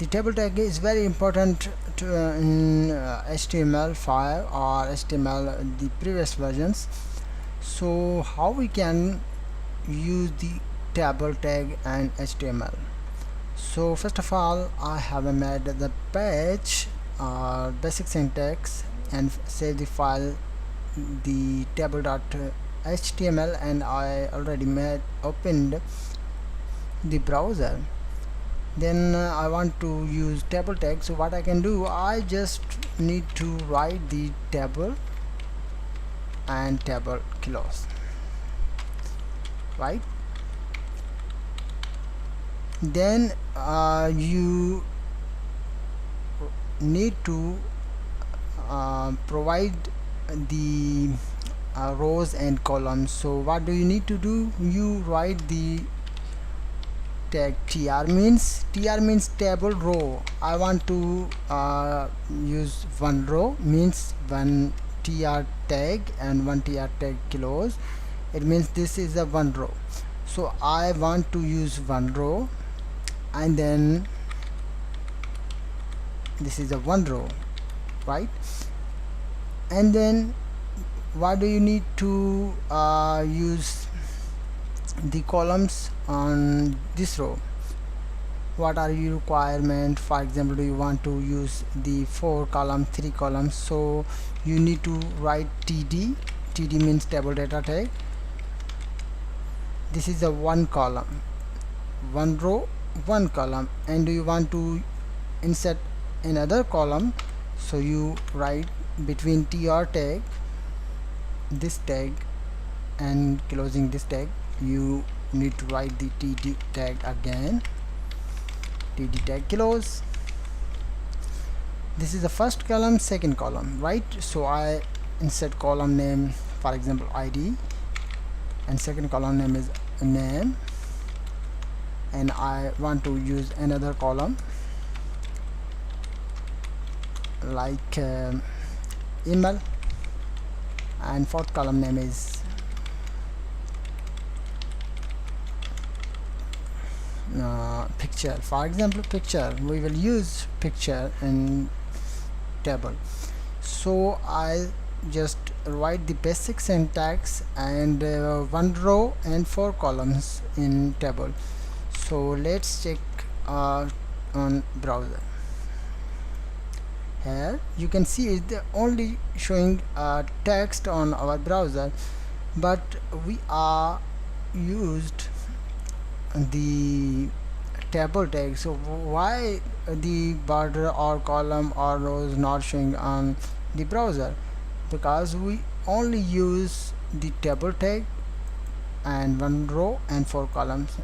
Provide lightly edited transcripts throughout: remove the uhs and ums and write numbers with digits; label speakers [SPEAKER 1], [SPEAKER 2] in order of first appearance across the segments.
[SPEAKER 1] The table tag is very important in HTML5 or HTML the previous versions. So how we can use the table tag and HTML? So first of all, I have made the page basic syntax and save the file the table.html, and I already opened the browser. Then I want to use table tag. So what I can do, I just need to write the table and table kilos, right? Then you need to provide the rows and columns. So what do you need to do? You write the tag tr means table row. I want to use one row, means one tr tag and one tr tag kilos. It means this is a one row. So I want to use one row, and then this is a one row, right? And then what do you need to use the columns on this row? What are your requirement? For example, do you want to use the 4 column 3 columns? So you need to write td means table data tag. This is a one column, one row, one column. And do you want to insert another column? So you write between tr tag, this tag, and closing this tag, you need to write the td tag again, td tag kilos. This is the first column, second column, right? So I insert column name, for example id, and second column name is name, and I want to use another column like email, and fourth column name is picture. For example, picture, we will use picture in table. So I just write the basic syntax and one row and 4 columns in table. So let's check on browser. Here you can see it's only showing text on our browser, but we are used the table tag. So why the border or column or rows not showing on the browser? Because we only use the table tag and one row and 4 columns.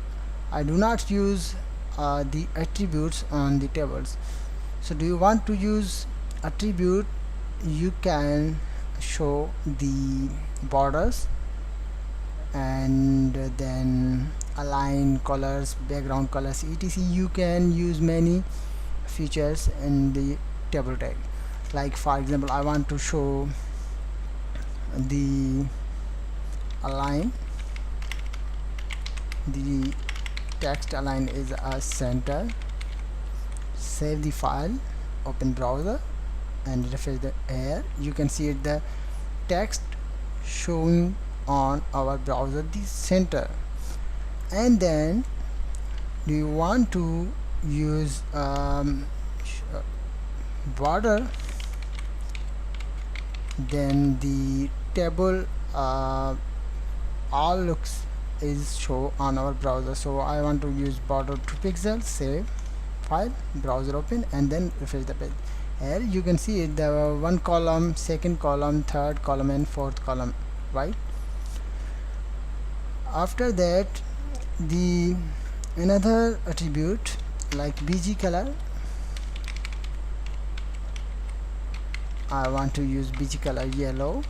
[SPEAKER 1] I do not use the attributes on the tables. So do you want to use attribute? You can show the borders and then align colors, background colors, etc. You can use many features in the table tag. Like for example, I want to show the align, the text align is a center. Save the file, open browser and refresh the air. You can see the text showing on our browser the center. And then do you want to use border? Then the table all looks is show on our browser. So I want to use border 2 pixels. Save file, browser open, and then refresh the page. Here you can see the one column, second column, third column, and fourth column, right? After that, the another attribute like bg color. I want to use bg color yellow.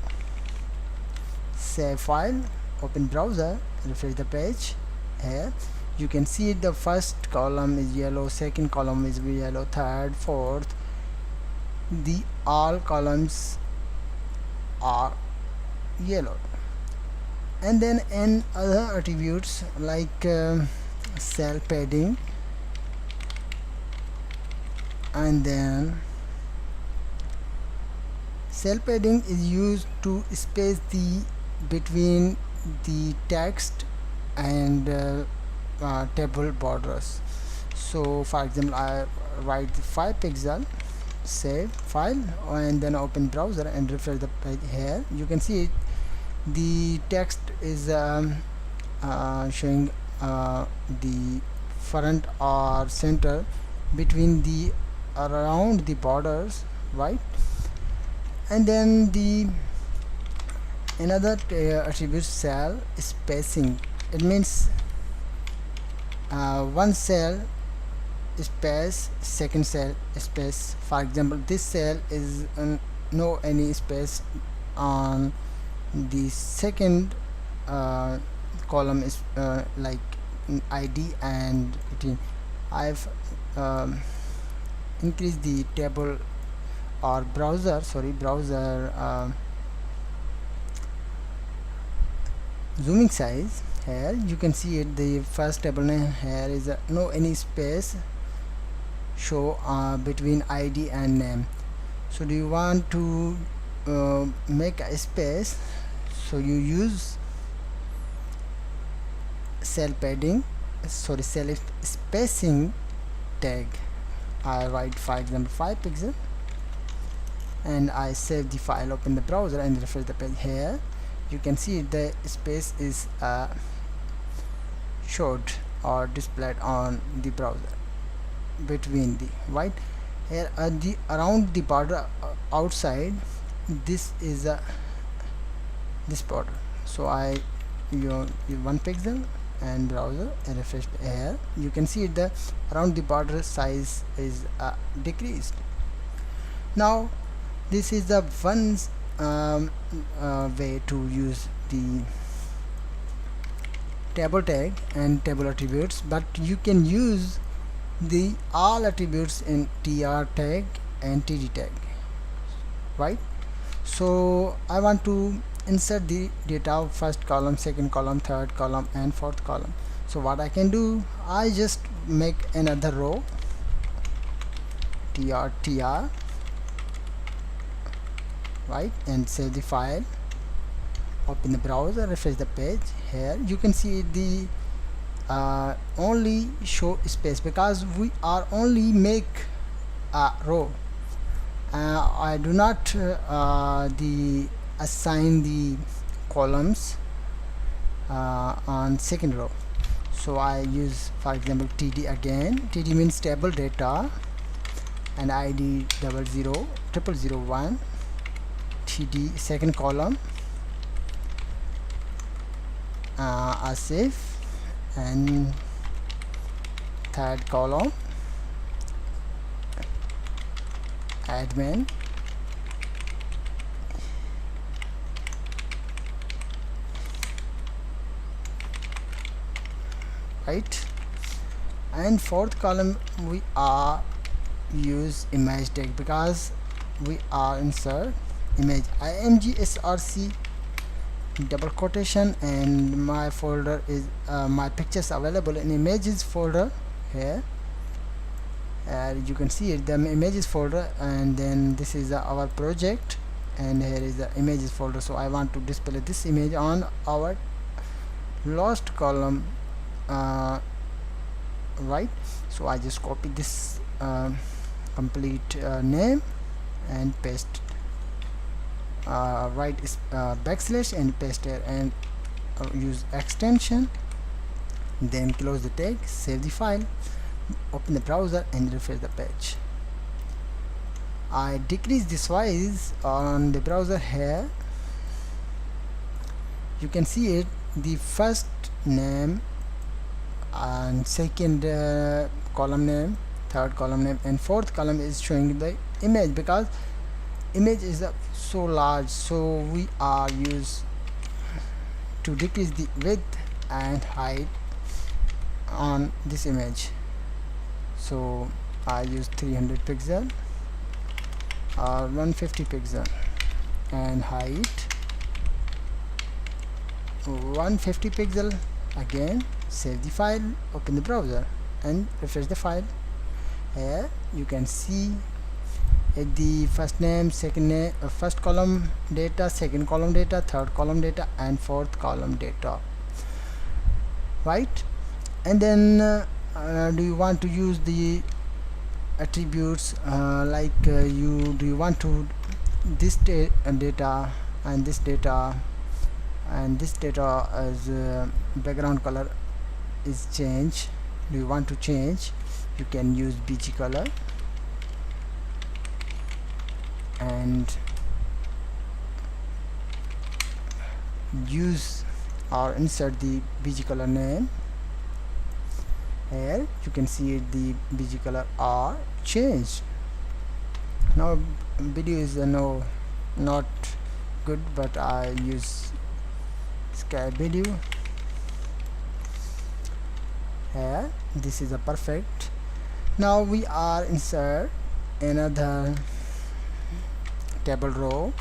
[SPEAKER 1] Save file, open browser, refresh the page. Here you can see the first column is yellow, second column is yellow, third, fourth, the all columns are yellow. And then in other attributes like cell padding, and then cell padding is used to space the between the text and table borders. So for example, I write 5 pixel, save file, and then open browser and refresh the page. Here you can see it, the text is showing the front or center between the around the borders, right? And then the another attribute cell spacing. It means one cell space, second cell space. For example, this cell is no any space on the second column is like ID and routine. I've increased the table or browser zooming size. Here you can see it, the first table name here is no any space show between ID and name. So do you want to make a space, so you use cell padding, cell spacing tag. I write for example 5 pixel and I save the file, open the browser and refresh the page. Here you can see the space is showed or displayed on the browser between the right. Here the around the border outside, this is this border. So I use 1 pixel and browser and refresh. Here you can see the around the border size is decreased. Now this is the one way to use the table tag and table attributes, but you can use the all attributes in tr tag and td tag, right? So I want to insert the data of first column, second column, third column and fourth column. So what I can do, I just make another row, tr, right, and save the file, open the browser, refresh the page. Here you can see the only show space because we are only make a row. I do not the assign the columns on second row. So I use for example td again. Td means table data and id 00001. td second column, asif, and third column admin, right, and fourth column we are use image tag because we are insert image img src double quotation, and my folder is my pictures available in images folder. Here you can see it, the images folder, and then this is our project, and here is the images folder. So I want to display this image on our last column, right? So I just copy this complete name and paste, write backslash and paste it, and use extension, then close the tag, save the file, open the browser and refresh the page. I decrease the size on the browser. Here you can see it, the first name and second column name, third column name and fourth column is showing the image because image is so large. So we are used to decrease the width and height on this image. So I use 300 pixel or 150 pixel and height 150 pixel. Again save the file, open the browser and refresh the file. Here you can see the first name, second name, first column data, second column data, third column data, and fourth column data, right? And then do you want to use the attributes do you want to this data and this data and this data as background color is changed? Do you want to change? You can use bg color and use or insert the bg color name. Here you can see the bg color are changed. Now video is not good, but I use sky video. Here this is a perfect. Now we are insert another table row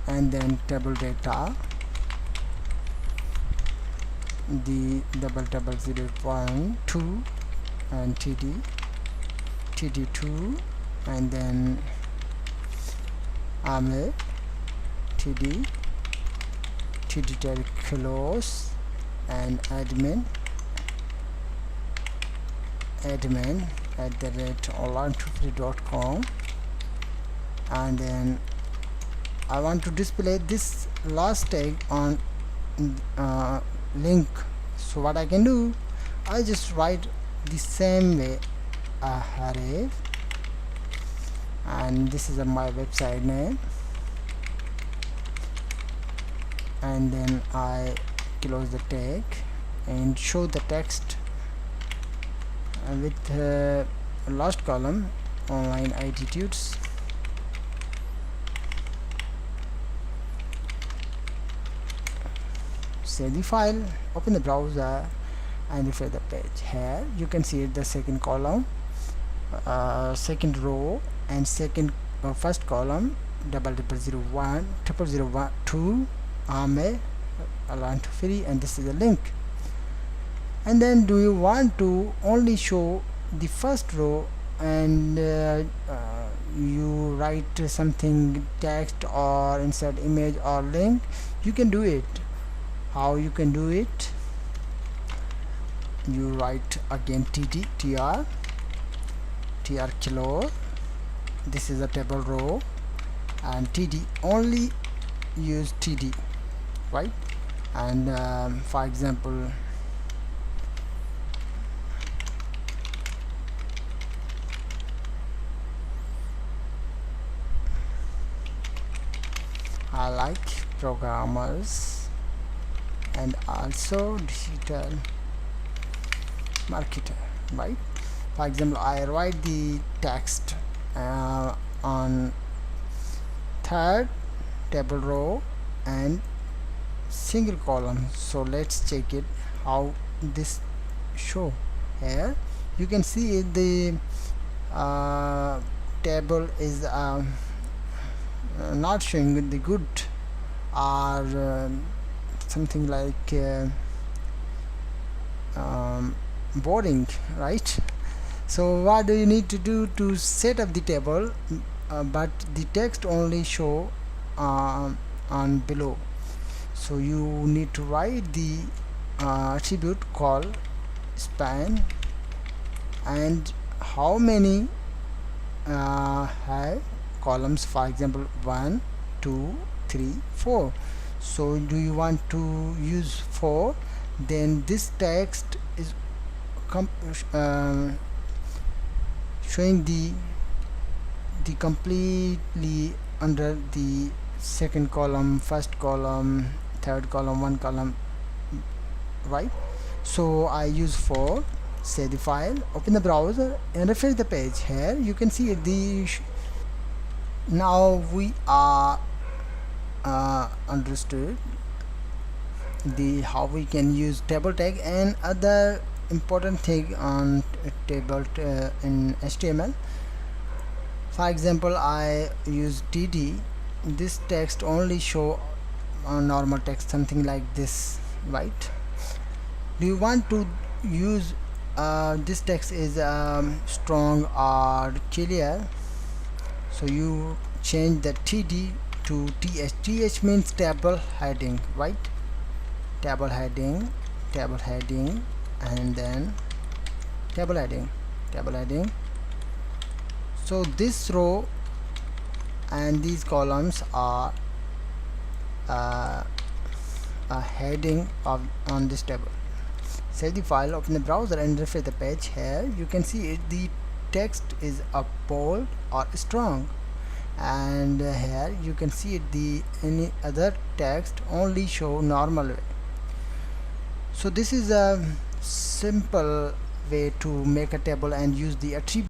[SPEAKER 1] and then table data, the double table 0.2 and td2, and then army td tag close and admin @online23.com, and then I want to display this last tag on link. So what I can do, I just write the same way array, and this is my website name, and then I close the tag and show the text with last column online attitudes. Save the file, open the browser and refresh the page. Here you can see the second column, second row, and first column 0001 0002 army align to free, and this is a link. And then do you want to only show the first row and you write something text or insert image or link? You can do it. How you can do it? You write again tr kilo, this is a table row, and td, only use td, right? And for example, I like programmers and also digital marketer, right? For example, I write the text on third table row and single column. So let's check it how this show. Here you can see the table is not showing the good or something like boring, right? So what do you need to do to set up the table but the text only show on below? So you need to write the attribute called span and how many have columns, for example 1 2 3 4. So do you want to use 4, then this text is showing the completely under the second column, first column, third column, one column, right? So I use 4. Save the file, open the browser and refresh the page. Here you can see the now we are understood the how we can use table tag and other important thing on table in HTML. For example, I use td, this text only show normal text, something like this, right? Do you want to use this text is strong or clear? So you change the TD to TH. TH means table heading, right? Table heading, and then table heading. So this row and these columns are a heading on this table. Save the file, open the browser and refresh the page. Here you can see it, the text is a bold or strong, and here you can see it, the any other text only show normal way. So this is a simple way to make a table and use the attribute